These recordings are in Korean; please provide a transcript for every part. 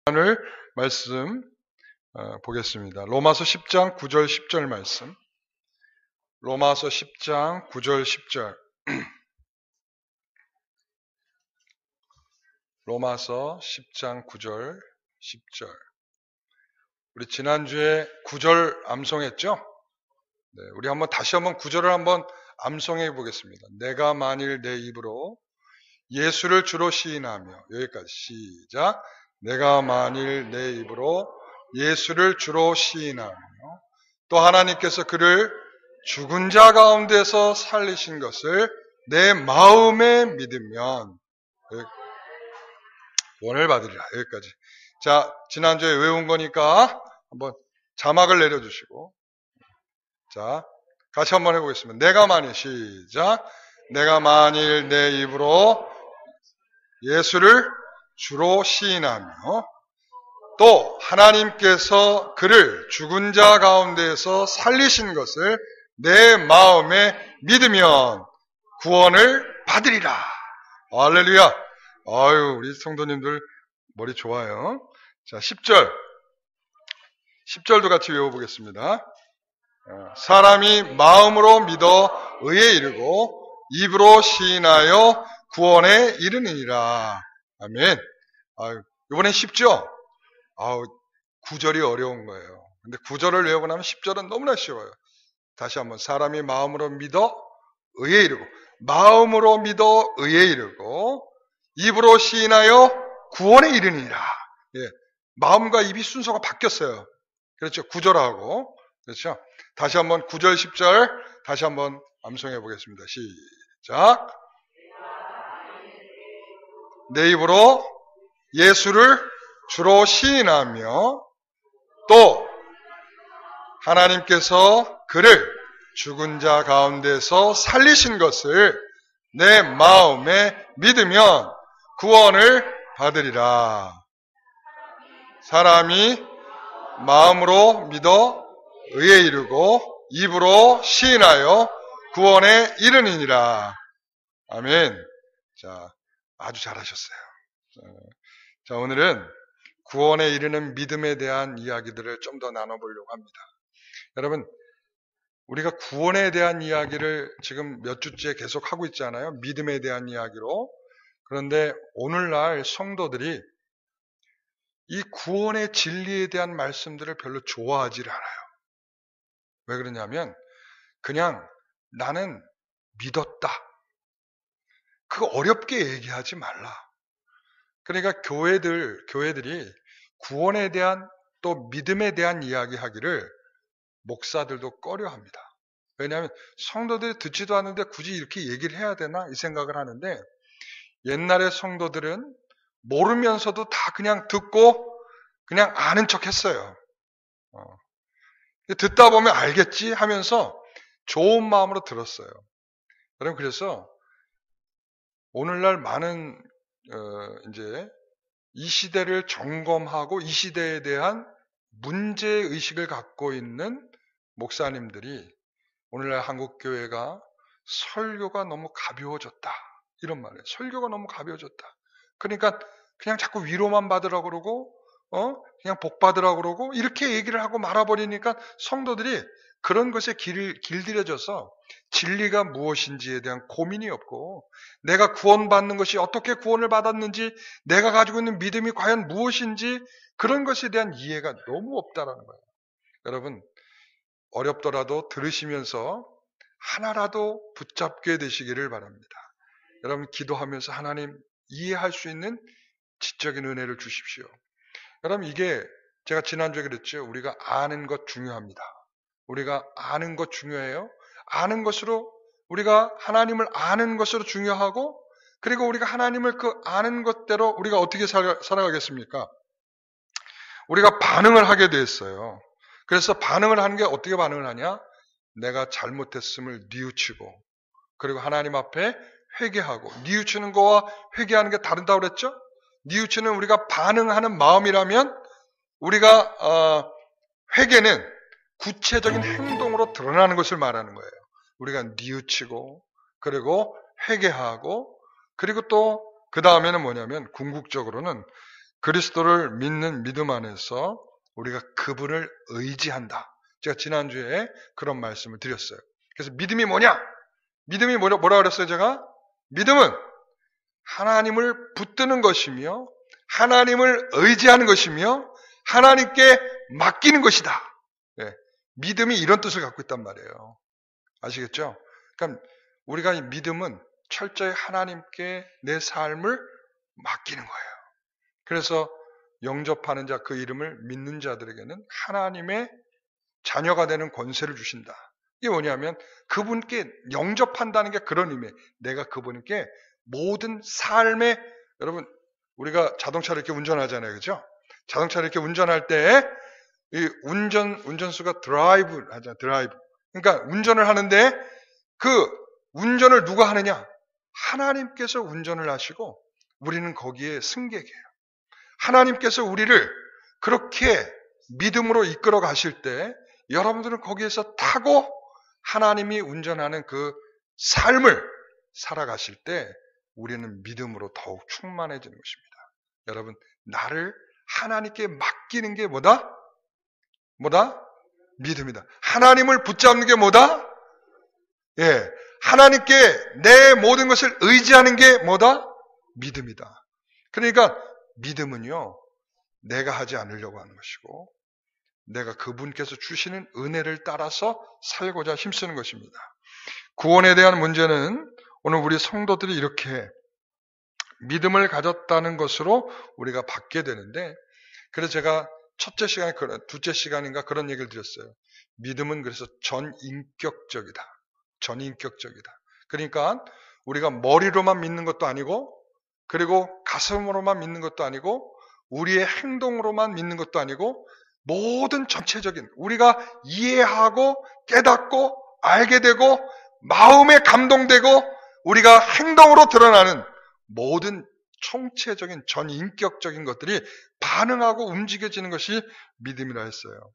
오늘 말씀 보겠습니다. 로마서 10장 9절 10절 말씀. 로마서 10장 9절 10절. 로마서 10장 9절 10절. 우리 지난주에 9절 암송했죠? 네, 우리 다시 한번 9절을 한번 암송해 보겠습니다. 내가 만일 내 입으로 예수를 주로 시인하며, 여기까지 시작. 내가 만일 내 입으로 예수를 주로 시인하며 또 하나님께서 그를 죽은 자 가운데서 살리신 것을 내 마음에 믿으면 구원을 받으리라. 여기까지. 자, 지난주에 외운 거니까 한번 자막을 내려주시고, 자, 같이 한번 해보겠습니다. 내가 만일, 시작. 내가 만일 내 입으로 예수를 주로 시인하며 또 하나님께서 그를 죽은 자 가운데에서 살리신 것을 내 마음에 믿으면 구원을 받으리라. 할렐루야. 아유, 우리 성도님들 머리 좋아요. 자, 10절. 10절도 같이 외워보겠습니다. 사람이 마음으로 믿어 의에 이르고 입으로 시인하여 구원에 이르느니라. 아멘. 이번엔 쉽죠? 9절이 어려운 거예요. 근데 9절을 외우고 나면 10절은 너무나 쉬워요. 다시 한번. 사람이 마음으로 믿어 의에 이르고, 마음으로 믿어 의에 이르고, 입으로 시인하여 구원에 이르니라. 예, 마음과 입이 순서가 바뀌었어요. 그렇죠? 9절하고. 그렇죠? 다시 한번 9절, 10절 다시 한번 암송해 보겠습니다. 시작. 내 입으로 예수를 주로 시인하며 또 하나님께서 그를 죽은 자 가운데서 살리신 것을 내 마음에 믿으면 구원을 받으리라. 사람이 마음으로 믿어 의에 이르고 입으로 시인하여 구원에 이르느니라. 아멘. 자, 아주 잘하셨어요. 자, 오늘은 구원에 이르는 믿음에 대한 이야기들을 좀 더 나눠보려고 합니다. 여러분, 우리가 구원에 대한 이야기를 지금 몇 주째 계속 하고 있잖아요. 믿음에 대한 이야기로. 그런데 오늘날 성도들이 이 구원의 진리에 대한 말씀들을 별로 좋아하지 않아요. 왜 그러냐면 그냥 나는 믿었다. 그거 어렵게 얘기하지 말라. 그러니까 교회들이 구원에 대한 또 믿음에 대한 이야기하기를 목사들도 꺼려합니다. 왜냐하면 성도들이 듣지도 않는데 굳이 이렇게 얘기를 해야 되나 이 생각을 하는데, 옛날의 성도들은 모르면서도 다 그냥 듣고 그냥 아는 척 했어요. 듣다 보면 알겠지 하면서 좋은 마음으로 들었어요. 여러분, 그래서 오늘날 많은 이제 이 시대를 점검하고 이 시대에 대한 문제의식을 갖고 있는 목사님들이 오늘날 한국교회가 설교가 너무 가벼워졌다. 이런 말이에요. 설교가 너무 가벼워졌다. 그러니까 그냥 자꾸 위로만 받으라고 그러고, 그냥 복 받으라고 그러고, 이렇게 얘기를 하고 말아버리니까 성도들이 그런 것에 길들여져서 진리가 무엇인지에 대한 고민이 없고, 내가 구원받는 것이 어떻게 구원을 받았는지, 내가 가지고 있는 믿음이 과연 무엇인지, 그런 것에 대한 이해가 너무 없다라는 거예요. 여러분, 어렵더라도 들으시면서 하나라도 붙잡게 되시기를 바랍니다. 여러분, 기도하면서 하나님 이해할 수 있는 지적인 은혜를 주십시오. 여러분, 이게 제가 지난주에 그랬죠. 우리가 아는 것 중요합니다. 우리가 아는 것 중요해요. 아는 것으로, 우리가 하나님을 아는 것으로 중요하고, 그리고 우리가 하나님을 그 아는 것대로 우리가 어떻게 살아가겠습니까? 우리가 반응을 하게 됐어요. 그래서 반응을 하는 게 어떻게 반응을 하냐? 내가 잘못했음을 뉘우치고, 그리고 하나님 앞에 회개하고, 뉘우치는 거와 회개하는 게 다르다고 그랬죠? 뉘우치는 우리가 반응하는 마음이라면, 우리가 회개는 구체적인 행동으로 드러나는 것을 말하는 거예요. 우리가 뉘우치고, 그리고 회개하고, 그리고 또 그 다음에는 뭐냐면 궁극적으로는 그리스도를 믿는 믿음 안에서 우리가 그분을 의지한다. 제가 지난주에 그런 말씀을 드렸어요. 그래서 믿음이 뭐냐? 믿음이 뭐라 그랬어요, 제가? 믿음은 하나님을 붙드는 것이며, 하나님을 의지하는 것이며, 하나님께 맡기는 것이다. 네. 믿음이 이런 뜻을 갖고 있단 말이에요. 아시겠죠? 그러니까 우리가 이 믿음은 철저히 하나님께 내 삶을 맡기는 거예요. 그래서 영접하는 자, 그 이름을 믿는 자들에게는 하나님의 자녀가 되는 권세를 주신다. 이게 뭐냐면 그분께 영접한다는 게 그런 의미예요. 내가 그분께 모든 삶의, 여러분 우리가 자동차를 이렇게 운전하잖아요. 그죠? 자동차를 이렇게 운전할 때 이 운전수가 드라이브 하잖아요. 드라이브. 그러니까 운전을 하는데 그 운전을 누가 하느냐? 하나님께서 운전을 하시고 우리는 거기에 승객이에요. 하나님께서 우리를 그렇게 믿음으로 이끌어 가실 때 여러분들은 거기에서 타고 하나님이 운전하는 그 삶을 살아가실 때 우리는 믿음으로 더욱 충만해지는 것입니다. 여러분, 나를 하나님께 맡기는 게 뭐다? 믿음이다. 하나님을 붙잡는 게 뭐다? 예, 하나님께 내 모든 것을 의지하는 게 뭐다? 믿음이다. 그러니까 믿음은요, 내가 하지 않으려고 하는 것이고 내가 그분께서 주시는 은혜를 따라서 살고자 힘쓰는 것입니다. 구원에 대한 문제는 오늘 우리 성도들이 이렇게 믿음을 가졌다는 것으로 우리가 받게 되는데, 그래서 제가 첫째 시간에, 둘째 시간인가 그런 얘기를 드렸어요. 믿음은 그래서 전인격적이다. 전인격적이다. 그러니까 우리가 머리로만 믿는 것도 아니고, 그리고 가슴으로만 믿는 것도 아니고, 우리의 행동으로만 믿는 것도 아니고, 모든 전체적인 우리가 이해하고 깨닫고 알게 되고 마음에 감동되고 우리가 행동으로 드러나는 모든 총체적인 전인격적인 것들이 반응하고 움직여지는 것이 믿음이라 했어요.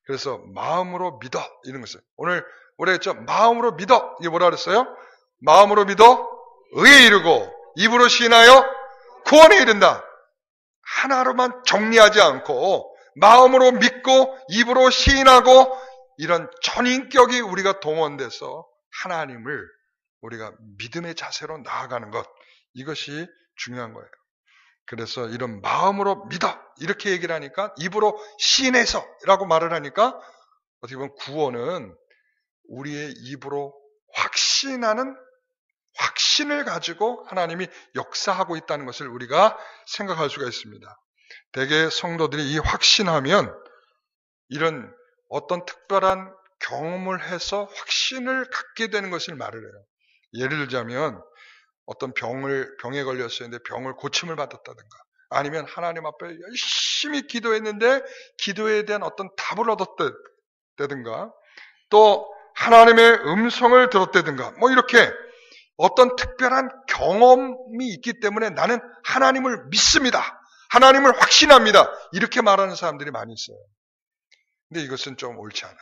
그래서 마음으로 믿어, 이런 것을 오늘 우리가 했죠. 마음으로 믿어, 이게 뭐라 그랬어요? 마음으로 믿어 의에 이르고 입으로 시인하여 구원에 이른다. 하나로만 정리하지 않고 마음으로 믿고 입으로 시인하고 이런 전인격이 우리가 동원돼서 하나님을 우리가 믿음의 자세로 나아가는 것, 이것이 중요한 거예요. 그래서 이런 마음으로 믿어 이렇게 얘기를 하니까, 입으로 시인해서 라고 말을 하니까 어떻게 보면 구원은 우리의 입으로 확신하는, 확신을 가지고 하나님이 역사하고 있다는 것을 우리가 생각할 수가 있습니다. 대개 성도들이 이 확신하면 이런 어떤 특별한 경험을 해서 확신을 갖게 되는 것을 말을 해요. 예를 들자면 어떤 병에 걸렸었는데 병을 고침을 받았다든가, 아니면 하나님 앞에 열심히 기도했는데 기도에 대한 어떤 답을 얻었다든가, 또 하나님의 음성을 들었다든가, 뭐 이렇게 어떤 특별한 경험이 있기 때문에 나는 하나님을 믿습니다. 하나님을 확신합니다. 이렇게 말하는 사람들이 많이 있어요. 근데 이것은 좀 옳지 않아요.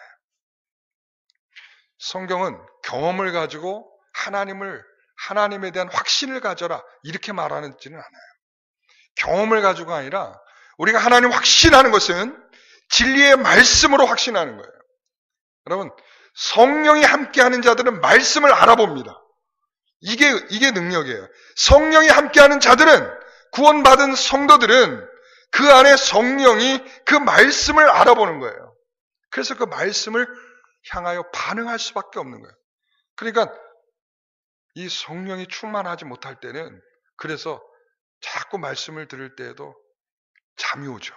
성경은 경험을 가지고 하나님에 대한 확신을 가져라 이렇게 말하지는 않아요. 경험을 가지고 아니라 우리가 하나님 확신하는 것은 진리의 말씀으로 확신하는 거예요. 여러분, 성령이 함께하는 자들은 말씀을 알아봅니다. 이게 능력이에요. 성령이 함께하는 자들은, 구원받은 성도들은 그 안에 성령이 그 말씀을 알아보는 거예요. 그래서 그 말씀을 향하여 반응할 수밖에 없는 거예요. 그러니까 이 성령이 충만하지 못할 때는, 그래서 자꾸 말씀을 들을 때에도 잠이 오죠.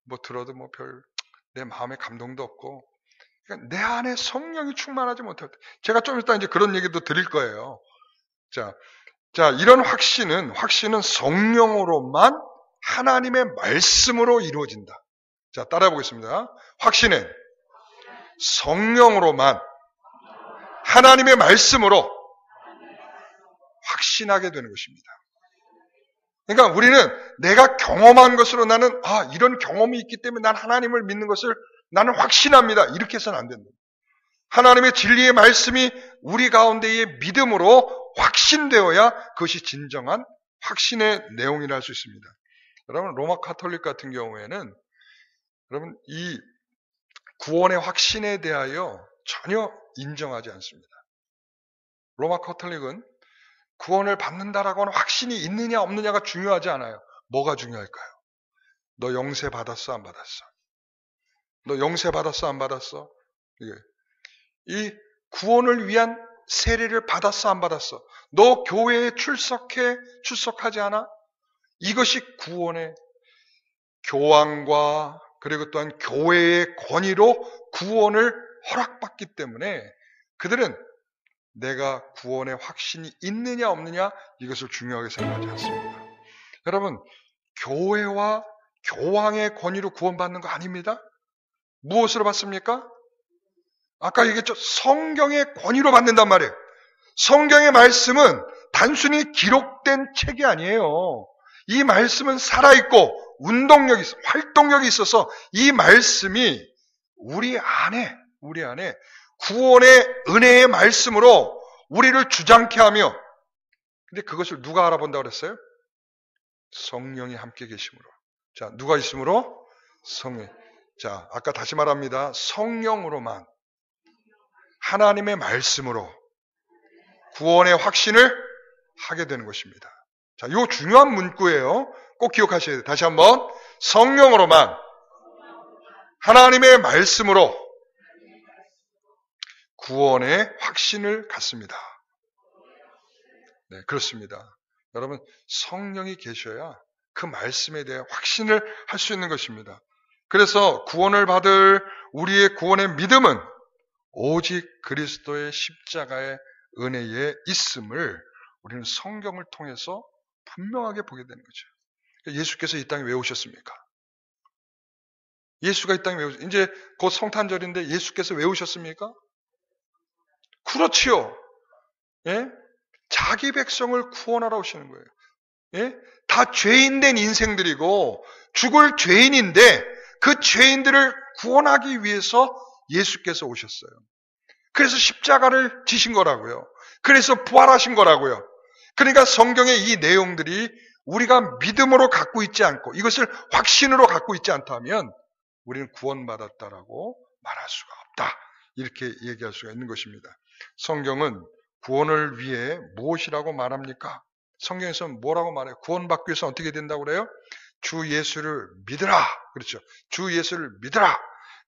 뭐 들어도 뭐 별 내 마음에 감동도 없고, 그러니까 내 안에 성령이 충만하지 못할 때, 제가 좀 이따 이제 그런 얘기도 드릴 거예요. 자, 이런 확신은 성령으로만, 하나님의 말씀으로 이루어진다. 자, 따라해 보겠습니다. 확신은 성령으로만, 하나님의 말씀으로 확신하게 되는 것입니다. 그러니까 우리는 내가 경험한 것으로 나는 이런 경험이 있기 때문에 난 하나님을 믿는 것을 나는 확신합니다. 이렇게 해서는 안 된다. 하나님의 진리의 말씀이 우리 가운데의 믿음으로 확신되어야 그것이 진정한 확신의 내용이라 할 수 있습니다. 여러분 로마 카톨릭 같은 경우에는 여러분 이 구원의 확신에 대하여 전혀 인정하지 않습니다. 로마 카톨릭은 구원을 받는다라고 하는 확신이 있느냐 없느냐가 중요하지 않아요. 뭐가 중요할까요? 너 영세 받았어 안 받았어? 너 영세 받았어 안 받았어? 이 구원을 위한 세례를 받았어 안 받았어? 너 교회에 출석하지 않아? 이것이 구원의 교황과 그리고 또한 교회의 권위로 구원을 허락받기 때문에 그들은 내가 구원의 확신이 있느냐 없느냐 이것을 중요하게 생각하지 않습니다. 여러분, 교회와 교황의 권위로 구원받는 거 아닙니다. 무엇으로 받습니까? 아까 얘기했죠. 성경의 권위로 받는단 말이에요. 성경의 말씀은 단순히 기록된 책이 아니에요. 이 말씀은 살아있고 활동력이 있어서 이 말씀이 우리 안에 구원의 은혜의 말씀으로 우리를 주장케 하며, 근데 그것을 누가 알아본다고 그랬어요? 성령이 함께 계심으로. 자, 누가 있으므로? 성령. 자, 아까 다시 말합니다. 성령으로만, 하나님의 말씀으로 구원의 확신을 하게 되는 것입니다. 자, 이 중요한 문구예요. 꼭 기억하셔야 돼요. 다시 한번. 성령으로만, 하나님의 말씀으로 구원의 확신을 갖습니다. 네, 그렇습니다. 여러분, 성령이 계셔야 그 말씀에 대해 확신을 할 수 있는 것입니다. 그래서 구원을 받을 우리의 구원의 믿음은 오직 그리스도의 십자가의 은혜에 있음을 우리는 성경을 통해서 분명하게 보게 되는 거죠. 예수께서 이 땅에 왜 오셨습니까? 예수가 이 땅에 왜 오셨습니까? 이제 곧 성탄절인데 예수께서 왜 오셨습니까? 그렇지요. 예? 자기 백성을 구원하러 오시는 거예요. 예? 다 죄인된 인생들이고 죽을 죄인인데 그 죄인들을 구원하기 위해서 예수께서 오셨어요. 그래서 십자가를 지신 거라고요. 그래서 부활하신 거라고요. 그러니까 성경의 이 내용들이 우리가 믿음으로 갖고 있지 않고 이것을 확신으로 갖고 있지 않다면 우리는 구원받았다라고 말할 수가 없다. 이렇게 얘기할 수가 있는 것입니다. 성경은 구원을 위해 무엇이라고 말합니까? 성경에서는 뭐라고 말해요? 구원받기 위해서 어떻게 된다고 그래요? 주 예수를 믿으라. 그렇죠. 주 예수를 믿으라.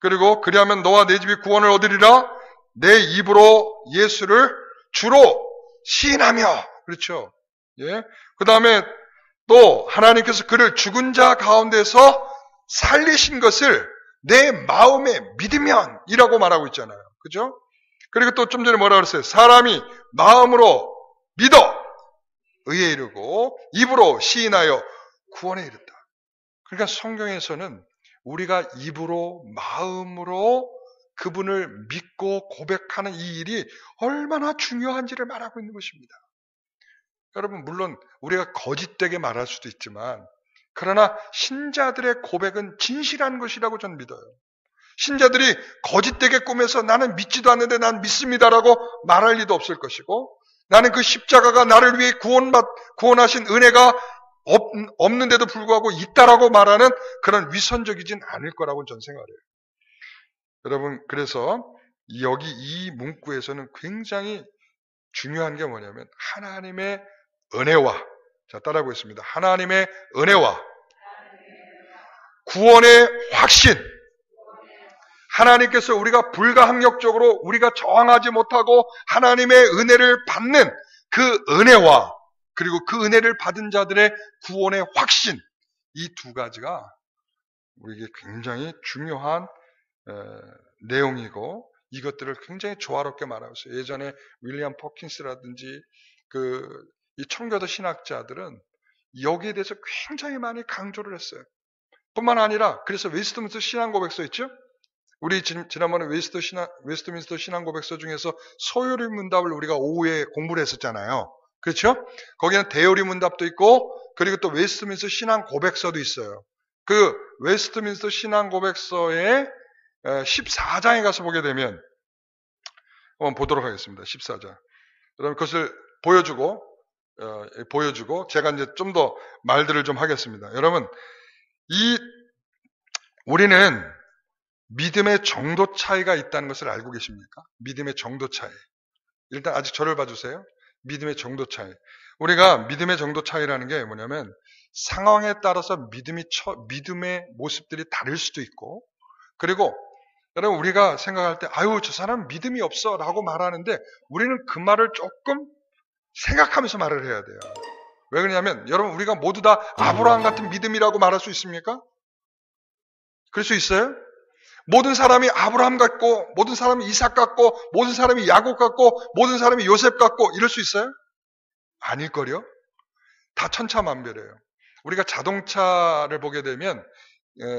그리고 그리하면 너와 내 집이 구원을 얻으리라. 내 입으로 예수를 주로 시인하며. 그렇죠. 예. 그 다음에 또 하나님께서 그를 죽은 자 가운데서 살리신 것을 내 마음에 믿으면이라고 말하고 있잖아요. 그죠? 그리고 또 좀 전에 뭐라 그랬어요? 사람이 마음으로 믿어 의에 이르고 입으로 시인하여 구원에 이른다. 그러니까 성경에서는 우리가 입으로 마음으로 그분을 믿고 고백하는 이 일이 얼마나 중요한지를 말하고 있는 것입니다. 여러분, 물론 우리가 거짓되게 말할 수도 있지만 그러나 신자들의 고백은 진실한 것이라고 저는 믿어요. 신자들이 거짓되게 꾸며서 나는 믿지도 않는데 난 믿습니다라고 말할 리도 없을 것이고, 나는 그 십자가가 나를 위해 구원하신 은혜가 없는데도 불구하고 있다라고 말하는 그런 위선적이진 않을 거라고 저는 생각해요. 여러분, 그래서 여기 이 문구에서는 굉장히 중요한 게 뭐냐면 하나님의 은혜와, 자, 따라해 보겠습니다. 하나님의 은혜와 구원의 확신, 하나님께서 우리가 불가항력적으로 우리가 저항하지 못하고 하나님의 은혜를 받는 그 은혜와 그리고 그 은혜를 받은 자들의 구원의 확신, 이 두 가지가 우리에게 굉장히 중요한 내용이고 이것들을 굉장히 조화롭게 말하고 있어요. 예전에 윌리엄 퍼킨스라든지 이 청교도 신학자들은 여기에 대해서 굉장히 많이 강조를 했어요. 뿐만 아니라 그래서 웨스트민스터 신앙고백서 있죠? 우리 지난번에 웨스트민스터 신앙고백서 중에서 소요리 문답을 우리가 오후에 공부를 했었잖아요. 그렇죠? 거기는 대요리 문답도 있고 그리고 또 웨스트민스터 신앙고백서도 있어요. 그 웨스트민스터 신앙고백서의 14장에 가서 보게 되면 한번 보도록 하겠습니다. 14장. 여러분 그것을 보여주고 보여주고 제가 이제 좀 더 말들을 좀 하겠습니다. 여러분, 우리는 믿음의 정도 차이가 있다는 것을 알고 계십니까? 믿음의 정도 차이. 일단 아직 저를 봐주세요. 믿음의 정도 차이. 우리가 믿음의 정도 차이라는 게 뭐냐면 상황에 따라서 믿음의 모습들이 다를 수도 있고, 그리고 여러분 우리가 생각할 때 아유 저 사람 믿음이 없어 라고 말하는데 우리는 그 말을 조금 생각하면서 말을 해야 돼요. 왜 그러냐면 여러분 우리가 모두 다 아브라함 같은 믿음이라고 말할 수 있습니까? 그럴 수 있어요? 모든 사람이 아브라함 같고 모든 사람이 이삭 같고 모든 사람이 야곱 같고 모든 사람이 요셉 같고 이럴 수 있어요? 아닐걸요? 다 천차만별이에요. 우리가 자동차를 보게 되면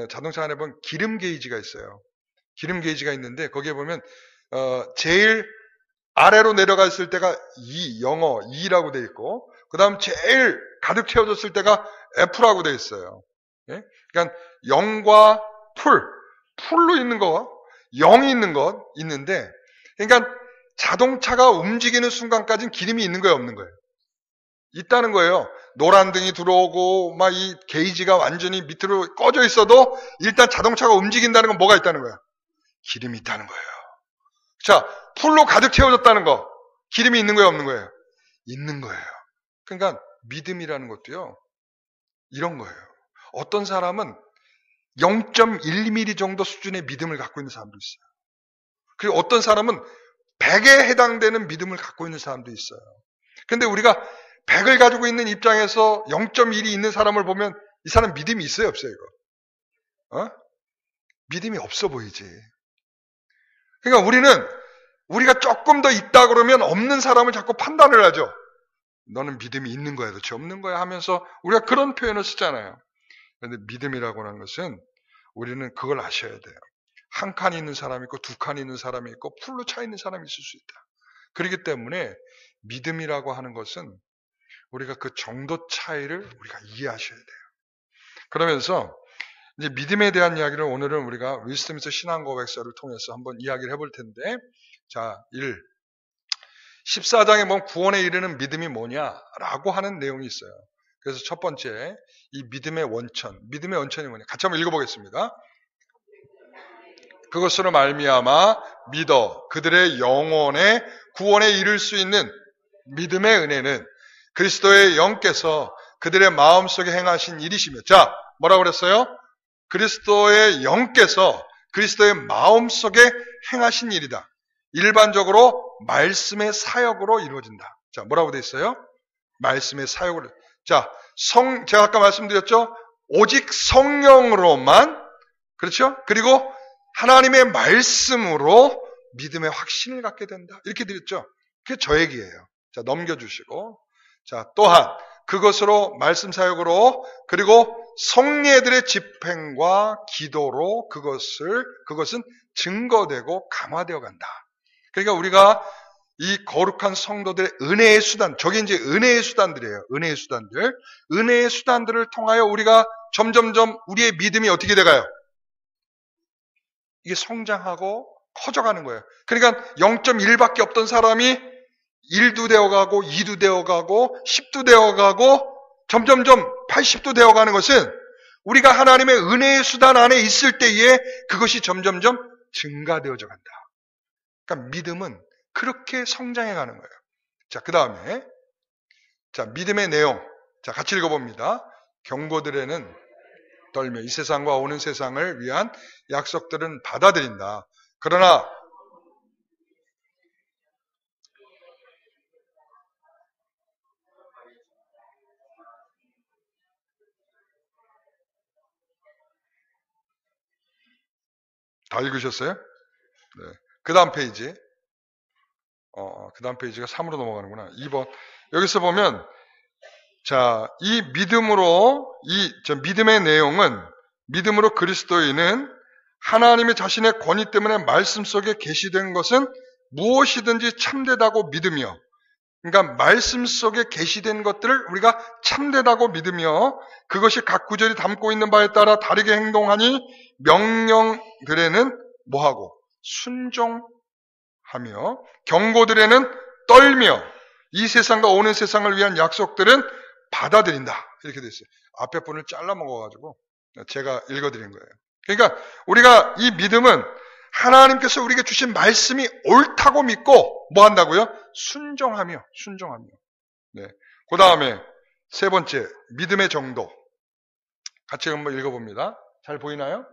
자동차 안에 보면 기름 게이지가 있어요. 기름 게이지가 있는데 거기에 보면 제일 아래로 내려가 있을 때가 영어 2라고 돼 있고 그 다음 제일 가득 채워졌을 때가 F라고 돼 있어요. 예? 그러니까 0과 풀로 있는 거, 0이 있는 것 있는데 그러니까 자동차가 움직이는 순간까지는 기름이 있는 거예요, 없는 거예요? 있다는 거예요. 노란 등이 들어오고 막 이 게이지가 완전히 밑으로 꺼져 있어도 일단 자동차가 움직인다는 건 뭐가 있다는 거야? 기름이 있다는 거예요. 자, 풀로 가득 채워졌다는 거. 기름이 있는 거예요, 없는 거예요? 있는 거예요. 그러니까 믿음이라는 것도요. 이런 거예요. 어떤 사람은 0.1mm 정도 수준의 믿음을 갖고 있는 사람도 있어요. 그리고 어떤 사람은 100에 해당되는 믿음을 갖고 있는 사람도 있어요. 근데 우리가 100을 가지고 있는 입장에서 0.1이 있는 사람을 보면 이 사람 믿음이 있어요, 없어요, 이거? 믿음이 없어 보이지. 그러니까 우리가 조금 더 있다 그러면 없는 사람을 자꾸 판단을 하죠. 너는 믿음이 있는 거야, 그렇지? 없는 거야 하면서 우리가 그런 표현을 쓰잖아요. 그런데 믿음이라고 하는 것은 우리는 그걸 아셔야 돼요. 한 칸이 있는 사람이 있고 두 칸이 있는 사람이 있고 풀로 차 있는 사람이 있을 수 있다. 그렇기 때문에 믿음이라고 하는 것은 우리가 그 정도 차이를 우리가 이해하셔야 돼요. 그러면서 이제 믿음에 대한 이야기를 오늘은 우리가 윌스미스 신앙고백서를 통해서 한번 이야기를 해볼 텐데, 자, 14장에 보면 구원에 이르는 믿음이 뭐냐라고 하는 내용이 있어요. 그래서 첫 번째, 이 믿음의 원천이 뭐냐? 같이 한번 읽어보겠습니다. 그것으로 말미암아 믿어 그들의 영혼의 구원에 이를 수 있는 믿음의 은혜는 그리스도의 영께서 그들의 마음속에 행하신 일이시며, 자, 뭐라고 그랬어요? 그리스도의 영께서 그리스도의 마음속에 행하신 일이다. 일반적으로 말씀의 사역으로 이루어진다. 자, 뭐라고 돼 있어요? 말씀의 사역으로. 자, 제가 아까 말씀드렸죠? 오직 성령으로만, 그렇죠? 그리고 하나님의 말씀으로 믿음의 확신을 갖게 된다. 이렇게 드렸죠? 그게 저 얘기예요. 자, 넘겨주시고. 자, 또한 그것으로 말씀 사역으로 그리고 성례들의 집행과 기도로 그것은 증거되고 강화되어 간다. 그러니까 우리가 이 거룩한 성도들의 은혜의 수단, 저게 이제 은혜의 수단들이에요. 은혜의 수단들. 은혜의 수단들을 통하여 우리가 점점점 우리의 믿음이 어떻게 돼가요? 이게 성장하고 커져가는 거예요. 그러니까 0.1밖에 없던 사람이 1도 되어가고 2도 되어가고 10도 되어가고 점점점 80도 되어가는 것은 우리가 하나님의 은혜의 수단 안에 있을 때에 그것이 점점점 증가되어져 간다. 그러니까 믿음은 그렇게 성장해 가는 거예요. 자, 그 다음에 자, 믿음의 내용. 자, 같이 읽어봅니다. 경고들에는 떨며 이 세상과 오는 세상을 위한 약속들은 받아들인다. 그러나 다 읽으셨어요? 네. 그 다음 페이지. 그 다음 페이지가 3으로 넘어가는구나. 2번. 여기서 보면, 자, 이 믿음으로, 믿음의 내용은, 믿음으로 그리스도인은 하나님의 자신의 권위 때문에 말씀 속에 계시된 것은 무엇이든지 참되다고 믿으며, 그러니까 말씀 속에 계시된 것들을 우리가 참되다고 믿으며 그것이 각 구절이 담고 있는 바에 따라 다르게 행동하니 명령들에는 뭐하고? 순종하며 경고들에는 떨며 이 세상과 오는 세상을 위한 약속들은 받아들인다. 이렇게 돼 있어요. 앞에 분을 잘라 먹어가지고 제가 읽어드린 거예요. 그러니까 우리가 이 믿음은 하나님께서 우리에게 주신 말씀이 옳다고 믿고 뭐 한다고요? 순종하며. 네. 그 다음에 세 번째, 믿음의 정도. 같이 한번 읽어봅니다. 잘 보이나요?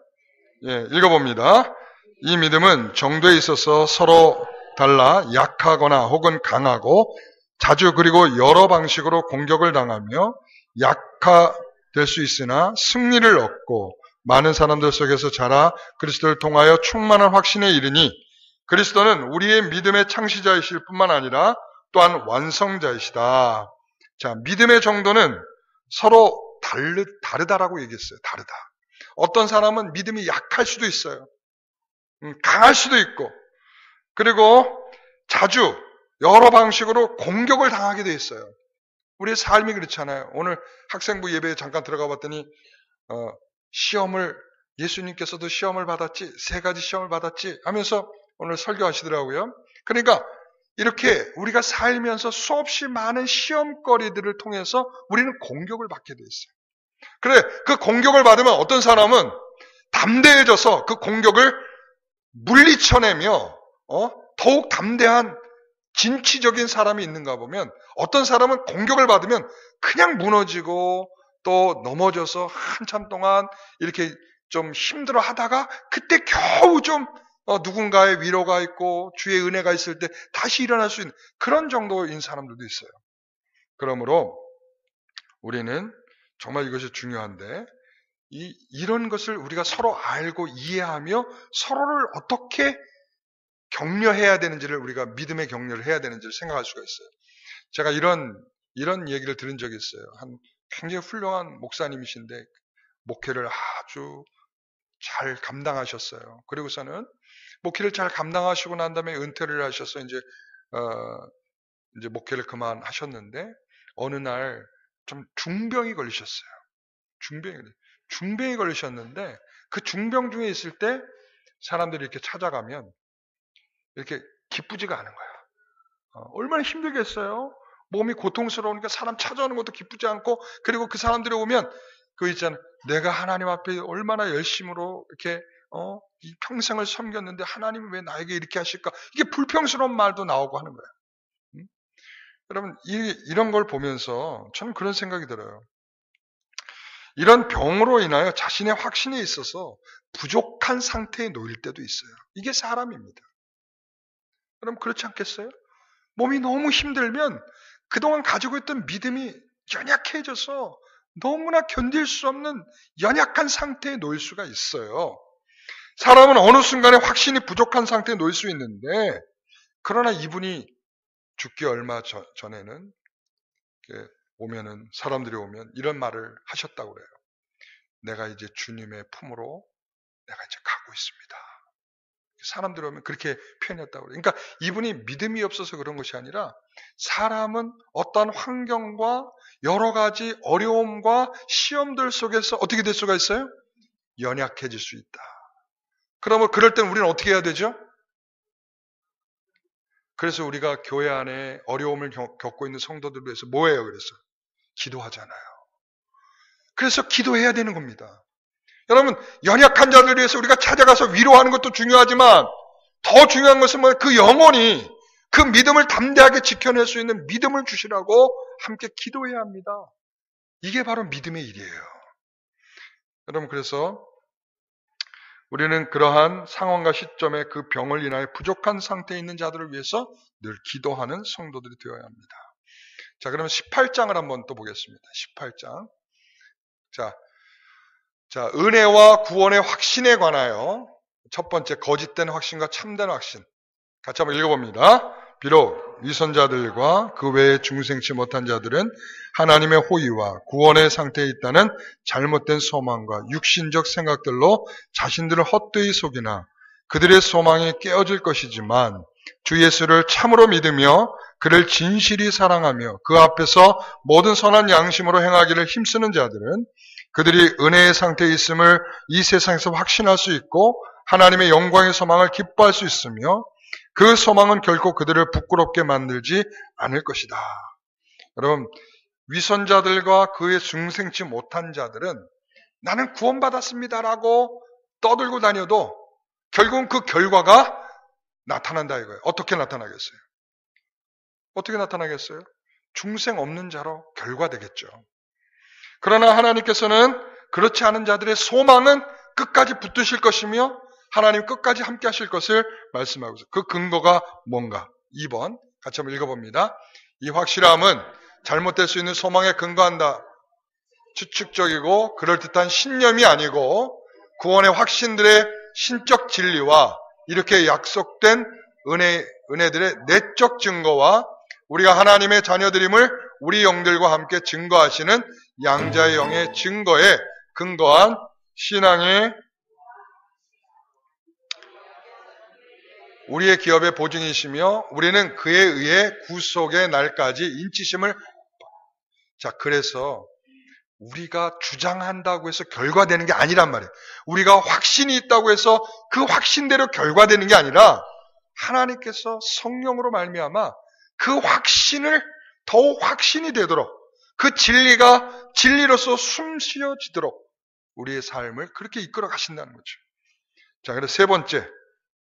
예, 읽어봅니다. 이 믿음은 정도에 있어서 서로 달라 약하거나 혹은 강하고 자주 그리고 여러 방식으로 공격을 당하며 약화될 수 있으나 승리를 얻고 많은 사람들 속에서 자라 그리스도를 통하여 충만한 확신에 이르니 그리스도는 우리의 믿음의 창시자이실 뿐만 아니라 또한 완성자이시다. 자, 믿음의 정도는 서로 다르다라고 얘기했어요. 다르다. 어떤 사람은 믿음이 약할 수도 있어요. 강할 수도 있고, 그리고 자주 여러 방식으로 공격을 당하게 돼 있어요. 우리의 삶이 그렇잖아요. 오늘 학생부 예배에 잠깐 들어가 봤더니 시험을, 예수님께서도 시험을 받았지, 3가지 시험을 받았지 하면서 오늘 설교하시더라고요. 그러니까 이렇게 우리가 살면서 수없이 많은 시험거리들을 통해서 우리는 공격을 받게 돼 있어요. 그래, 그 공격을 받으면 어떤 사람은 담대해져서 그 공격을 물리쳐내며 더욱 담대한 진취적인 사람이 있는가 보면, 어떤 사람은 공격을 받으면 그냥 무너지고 또 넘어져서 한참 동안 이렇게 좀 힘들어 하다가 그때 겨우 좀 누군가의 위로가 있고 주의 은혜가 있을 때 다시 일어날 수 있는 그런 정도인 사람들도 있어요. 그러므로 우리는 정말 이것이 중요한데, 이런 것을 우리가 서로 알고 이해하며 서로를 어떻게 격려해야 되는지를, 우리가 믿음의 격려를 해야 되는지를 생각할 수가 있어요. 제가 이런 얘기를 들은 적이 있어요. 한 굉장히 훌륭한 목사님이신데 목회를 아주 잘 감당하셨어요. 그리고서는 목회를 잘 감당하시고 난 다음에 은퇴를 하셔서 이제 목회를 그만하셨는데 어느 날 좀 중병이 걸리셨어요. 중병이 걸리셨는데 그 중병 중에 있을 때 사람들이 이렇게 찾아가면 이렇게 기쁘지가 않은 거야. 얼마나 힘들겠어요? 몸이 고통스러우니까 사람 찾아오는 것도 기쁘지 않고, 그리고 그 사람들이 오면 그거 있잖아. 내가 하나님 앞에 얼마나 열심으로 이렇게 이 평생을 섬겼는데 하나님이 왜 나에게 이렇게 하실까? 이게 불평스러운 말도 나오고 하는 거야. 여러분, 이런 걸 보면서 저는 그런 생각이 들어요. 이런 병으로 인하여 자신의 확신에 있어서 부족한 상태에 놓일 때도 있어요. 이게 사람입니다. 그럼 그렇지 않겠어요? 몸이 너무 힘들면 그동안 가지고 있던 믿음이 연약해져서 너무나 견딜 수 없는 연약한 상태에 놓일 수가 있어요. 사람은 어느 순간에 확신이 부족한 상태에 놓일 수 있는데, 그러나 이분이 죽기 얼마 전에는 오면은, 사람들이 오면 이런 말을 하셨다고 그래요. 내가 이제 주님의 품으로 내가 이제 가고 있습니다. 사람들이 오면 그렇게 표현했다고 그래요. 그러니까 이분이 믿음이 없어서 그런 것이 아니라, 사람은 어떠한 환경과 여러 가지 어려움과 시험들 속에서 어떻게 될 수가 있어요? 연약해질 수 있다. 그러면 그럴 땐 우리는 어떻게 해야 되죠? 그래서 우리가 교회 안에 어려움을 겪고 있는 성도들을 위해서 뭐 해요? 그래서 기도하잖아요. 그래서 기도해야 되는 겁니다. 여러분, 연약한 자들을 위해서 우리가 찾아가서 위로하는 것도 중요하지만 더 중요한 것은 뭐예요? 그 영혼이 그 믿음을 담대하게 지켜낼 수 있는 믿음을 주시라고 함께 기도해야 합니다. 이게 바로 믿음의 일이에요. 여러분, 그래서 우리는 그러한 상황과 시점에 그 병을 인하여 부족한 상태에 있는 자들을 위해서 늘 기도하는 성도들이 되어야 합니다. 자, 그러면 18장을 한번 또 보겠습니다. 18장. 자, 은혜와 구원의 확신에 관하여 첫 번째, 거짓된 확신과 참된 확신. 같이 한번 읽어봅니다. 비록 위선자들과 그 외에 중생치 못한 자들은 하나님의 호의와 구원의 상태에 있다는 잘못된 소망과 육신적 생각들로 자신들을 헛되이 속이나 그들의 소망이 깨어질 것이지만, 주 예수를 참으로 믿으며 그를 진실이 사랑하며 그 앞에서 모든 선한 양심으로 행하기를 힘쓰는 자들은 그들이 은혜의 상태에 있음을 이 세상에서 확신할 수 있고 하나님의 영광의 소망을 기뻐할 수 있으며, 그 소망은 결코 그들을 부끄럽게 만들지 않을 것이다. 여러분, 위선자들과 그의 중생치 못한 자들은 나는 구원받았습니다라고 떠들고 다녀도 결국은 그 결과가 나타난다 이거예요. 어떻게 나타나겠어요? 어떻게 나타나겠어요? 중생 없는 자로 결과되겠죠. 그러나 하나님께서는 그렇지 않은 자들의 소망은 끝까지 붙드실 것이며 하나님 끝까지 함께 하실 것을 말씀하고 있어요. 그 근거가 뭔가? 2번 같이 한번 읽어봅니다. 이 확실함은 잘못될 수 있는 소망에 근거한다. 추측적이고 그럴듯한 신념이 아니고 구원의 확신들의 신적 진리와 이렇게 약속된 은혜들의 내적 증거와 우리가 하나님의 자녀들임을 우리 영들과 함께 증거하시는 양자의 영의 증거에 근거한 신앙의 우리의 기업의 보증이시며 우리는 그에 의해 구속의 날까지 인치심을. 자, 그래서 우리가 주장한다고 해서 결과되는 게 아니란 말이에요. 우리가 확신이 있다고 해서 그 확신대로 결과되는 게 아니라 하나님께서 성령으로 말미암아 그 확신을 더욱 확신이 되도록 그 진리가 진리로서 숨쉬어지도록 우리의 삶을 그렇게 이끌어 가신다는 거죠. 자, 그래서 세 번째,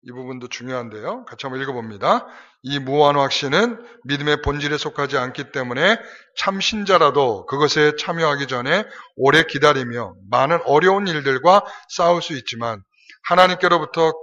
이 부분도 중요한데요. 같이 한번 읽어봅니다. 이 무한 확신은 믿음의 본질에 속하지 않기 때문에 참신자라도 그것에 참여하기 전에 오래 기다리며 많은 어려운 일들과 싸울 수 있지만 하나님께로부터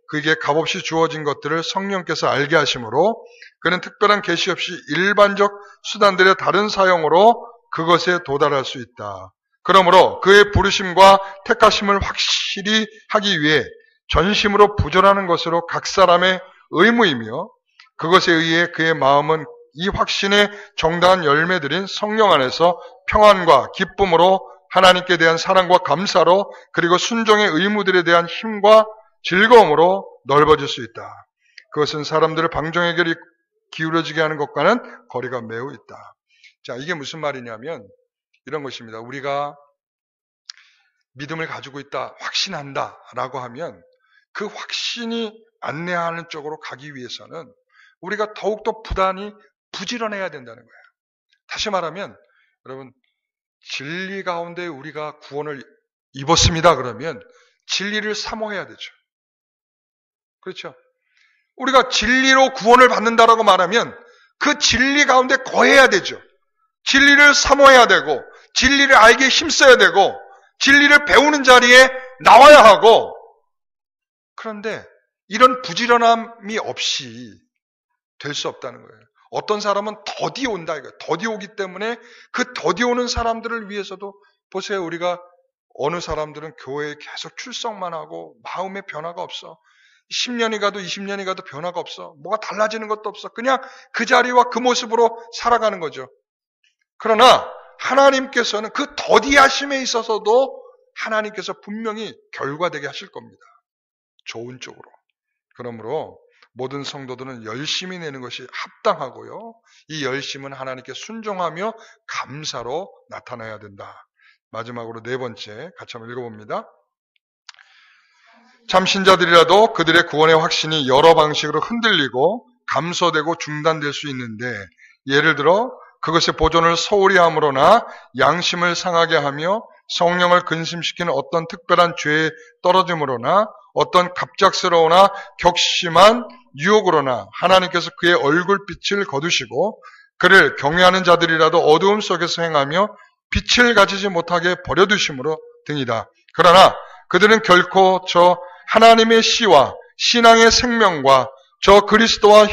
그에게 값없이 주어진 것들을 성령께서 알게 하심으로 그는 특별한 계시 없이 일반적 수단들의 다른 사용으로 그것에 도달할 수 있다. 그러므로 그의 부르심과 택하심을 확실히 하기 위해 전심으로 부전하는 것으로 각 사람의 의무이며 그것에 의해 그의 마음은 이 확신의 정당한 열매들인 성령 안에서 평안과 기쁨으로 하나님께 대한 사랑과 감사로 그리고 순종의 의무들에 대한 힘과 즐거움으로 넓어질 수 있다. 그것은 사람들을 방종에게 기울어지게 하는 것과는 거리가 매우 있다. 자, 이게 무슨 말이냐면 이런 것입니다. 우리가 믿음을 가지고 있다, 확신한다 라고 하면 그 확신이 안내하는 쪽으로 가기 위해서는 우리가 더욱더 부지런해야 된다는 거예요. 다시 말하면 여러분, 진리 가운데 우리가 구원을 입었습니다 그러면 진리를 사모해야 되죠. 그렇죠? 우리가 진리로 구원을 받는다라고 말하면 그 진리 가운데 거해야 되죠. 진리를 사모해야 되고 진리를 알게 힘써야 되고 진리를 배우는 자리에 나와야 하고, 그런데 이런 부지런함이 없이 될 수 없다는 거예요. 어떤 사람은 더디 온다 이거예요. 더디 오기 때문에 그 더디 오는 사람들을 위해서도 보세요. 우리가 어느 사람들은 교회에 계속 출석만 하고 마음의 변화가 없어. 10년이 가도 20년이 가도 변화가 없어. 뭐가 달라지는 것도 없어. 그냥 그 자리와 그 모습으로 살아가는 거죠. 그러나 하나님께서는 그 더디하심에 있어서도 하나님께서 분명히 결과되게 하실 겁니다. 좋은 쪽으로. 그러므로 모든 성도들은 열심히 내는 것이 합당하고요. 이 열심은 하나님께 순종하며 감사로 나타나야 된다. 마지막으로 네 번째 같이 한번 읽어봅니다. 참신자들이라도 그들의 구원의 확신이 여러 방식으로 흔들리고 감소되고 중단될 수 있는데, 예를 들어 그것의 보존을 소홀히 함으로나 양심을 상하게 하며 성령을 근심시키는 어떤 특별한 죄에 떨어짐으로나 어떤 갑작스러우나 격심한 유혹으로나 하나님께서 그의 얼굴빛을 거두시고 그를 경외하는 자들이라도 어두움 속에서 행하며 빛을 가지지 못하게 버려두심으로 등이다. 그러나 그들은 결코 저 하나님의 씨와 신앙의 생명과 저 그리스도와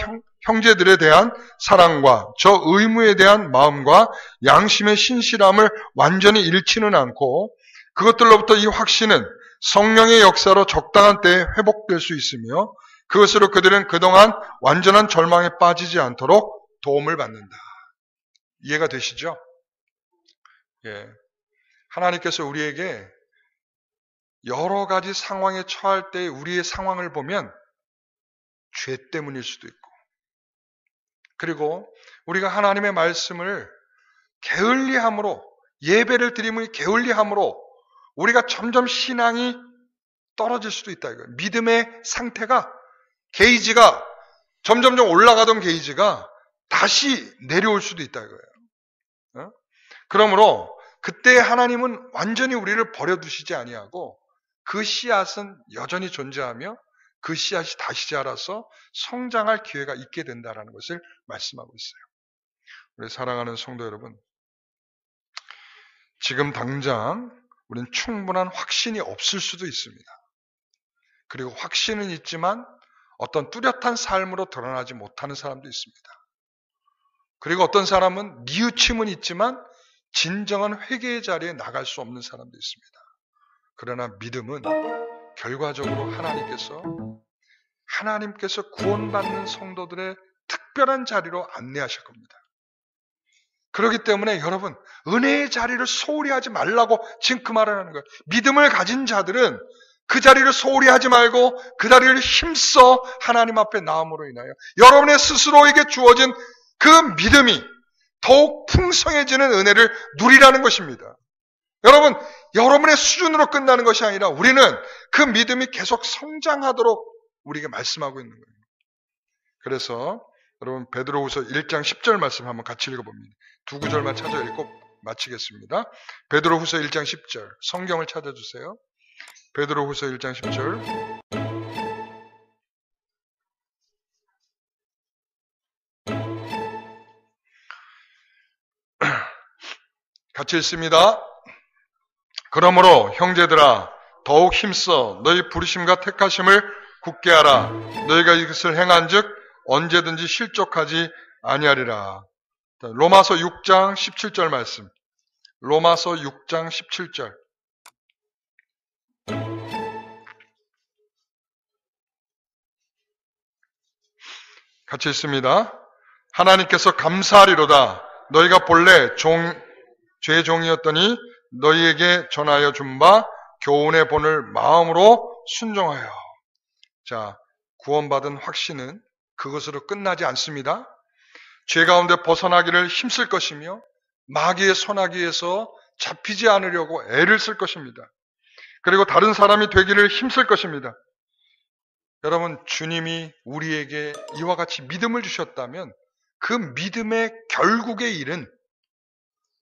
형제들에 대한 사랑과 저 의무에 대한 마음과 양심의 신실함을 완전히 잃지는 않고 그것들로부터 이 확신은 성령의 역사로 적당한 때에 회복될 수 있으며 그것으로 그들은 그동안 완전한 절망에 빠지지 않도록 도움을 받는다. 이해가 되시죠? 예. 하나님께서 우리에게 여러 가지 상황에 처할 때 우리의 상황을 보면 죄 때문일 수도 있고, 그리고 우리가 하나님의 말씀을 게을리함으로, 예배를 드리면 게을리함으로 우리가 점점 신앙이 떨어질 수도 있다. 이거예요. 믿음의 상태가, 게이지가 점점점 올라가던 게이지가 다시 내려올 수도 있다 이거예요. 그러므로 그때 하나님은 완전히 우리를 버려두시지 아니하고 그 씨앗은 여전히 존재하며 그 씨앗이 다시 자라서 성장할 기회가 있게 된다는 것을 말씀하고 있어요. 우리 사랑하는 성도 여러분, 지금 당장 우리는 충분한 확신이 없을 수도 있습니다. 그리고 확신은 있지만 어떤 뚜렷한 삶으로 드러나지 못하는 사람도 있습니다. 그리고 어떤 사람은 뉘우침은 있지만 진정한 회개의 자리에 나갈 수 없는 사람도 있습니다. 그러나 믿음은 결과적으로 하나님께서 구원받는 성도들의 특별한 자리로 안내하실 겁니다. 그렇기 때문에 여러분, 은혜의 자리를 소홀히 하지 말라고 지금 그 말을 하는 거예요. 믿음을 가진 자들은 그 자리를 소홀히 하지 말고 그 자리를 힘써 하나님 앞에 나옴으로 인하여 여러분의 스스로에게 주어진 그 믿음이 더욱 풍성해지는 은혜를 누리라는 것입니다. 여러분, 여러분의 수준으로 끝나는 것이 아니라 우리는 그 믿음이 계속 성장하도록 우리에게 말씀하고 있는 거예요. 그래서 여러분 베드로후서 1장 10절 말씀 한번 같이 읽어봅니다. 두 구절만 찾아 읽고 마치겠습니다. 베드로후서 1장 10절 성경을 찾아주세요. 베드로후서 1장 10절 같이 읽습니다. 그러므로 형제들아 더욱 힘써 너희 부르심과 택하심을 굳게 하라. 너희가 이것을 행한즉 언제든지 실족하지 아니하리라. 로마서 6장 17절 말씀. 로마서 6장 17절. 같이 읽습니다. 하나님께서 감사하리로다. 너희가 본래 죄의 종이었더니 너희에게 전하여 준 바 교훈의 본을 마음으로 순종하여. 자, 구원받은 확신은 그것으로 끝나지 않습니다. 죄 가운데 벗어나기를 힘쓸 것이며 마귀의 손아귀에서 잡히지 않으려고 애를 쓸 것입니다. 그리고 다른 사람이 되기를 힘쓸 것입니다. 여러분, 주님이 우리에게 이와 같이 믿음을 주셨다면 그 믿음의 결국의 일은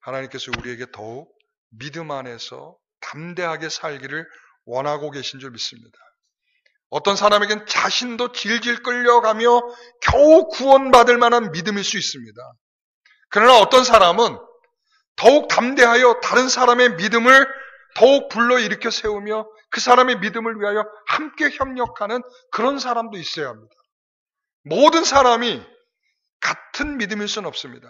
하나님께서 우리에게 더욱 믿음 안에서 담대하게 살기를 원하고 계신 줄 믿습니다. 어떤 사람에겐 자신도 질질 끌려가며 겨우 구원받을 만한 믿음일 수 있습니다. 그러나 어떤 사람은 더욱 담대하여 다른 사람의 믿음을 더욱 불러일으켜 세우며 그 사람의 믿음을 위하여 함께 협력하는 그런 사람도 있어야 합니다. 모든 사람이 같은 믿음일 수는 없습니다.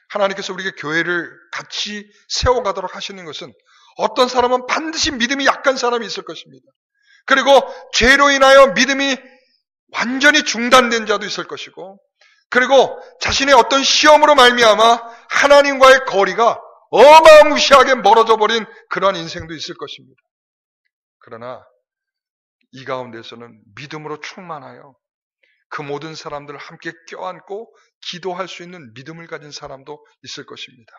하나님께서 우리에게 교회를 같이 세워가도록 하시는 것은 어떤 사람은 반드시 믿음이 약한 사람이 있을 것입니다. 그리고 죄로 인하여 믿음이 완전히 중단된 자도 있을 것이고, 그리고 자신의 어떤 시험으로 말미암아 하나님과의 거리가 어마무시하게 멀어져 버린 그러한 인생도 있을 것입니다. 그러나 이 가운데서는 믿음으로 충만하여 그 모든 사람들을 함께 껴안고 기도할 수 있는 믿음을 가진 사람도 있을 것입니다.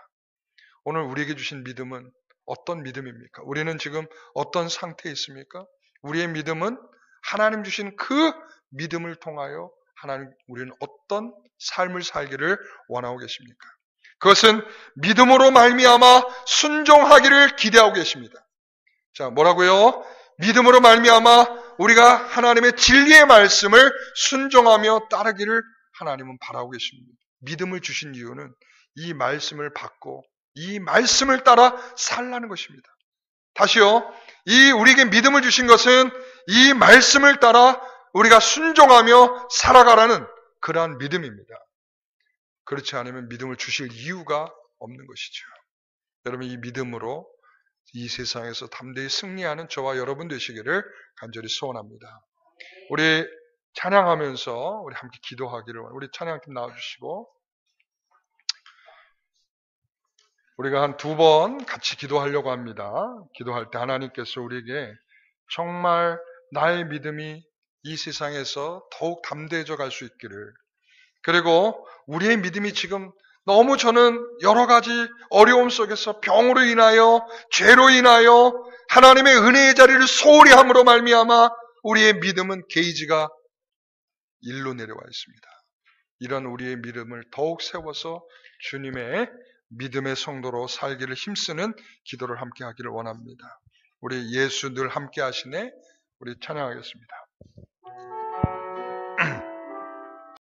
오늘 우리에게 주신 믿음은 어떤 믿음입니까? 우리는 지금 어떤 상태에 있습니까? 우리의 믿음은 하나님 주신 그 믿음을 통하여 우리는 어떤 삶을 살기를 원하고 계십니까? 그것은 믿음으로 말미암아 순종하기를 기대하고 계십니다. 자, 뭐라고요? 믿음으로 말미암아 우리가 하나님의 진리의 말씀을 순종하며 따르기를 하나님은 바라고 계십니다. 믿음을 주신 이유는 이 말씀을 받고 이 말씀을 따라 살라는 것입니다. 다시요. 우리에게 믿음을 주신 것은 이 말씀을 따라 우리가 순종하며 살아가라는 그러한 믿음입니다. 그렇지 않으면 믿음을 주실 이유가 없는 것이죠. 여러분, 이 믿음으로 이 세상에서 담대히 승리하는 저와 여러분 되시기를 간절히 소원합니다. 우리 찬양하면서 우리 함께 기도하기를, 우리 찬양팀 나와주시고 우리가 한 2번 같이 기도하려고 합니다. 기도할 때 하나님께서 우리에게 정말 나의 믿음이 이 세상에서 더욱 담대해져 갈 수 있기를, 그리고 우리의 믿음이 지금 너무 저는 여러 가지 어려움 속에서 병으로 인하여 죄로 인하여 하나님의 은혜의 자리를 소홀히 함으로 말미암아 우리의 믿음은 게이지가 일로 내려와 있습니다. 이런 우리의 믿음을 더욱 세워서 주님의 믿음의 성도로 살기를 힘쓰는 기도를 함께 하기를 원합니다. 우리 예수 늘 함께 하시네. 우리 찬양하겠습니다.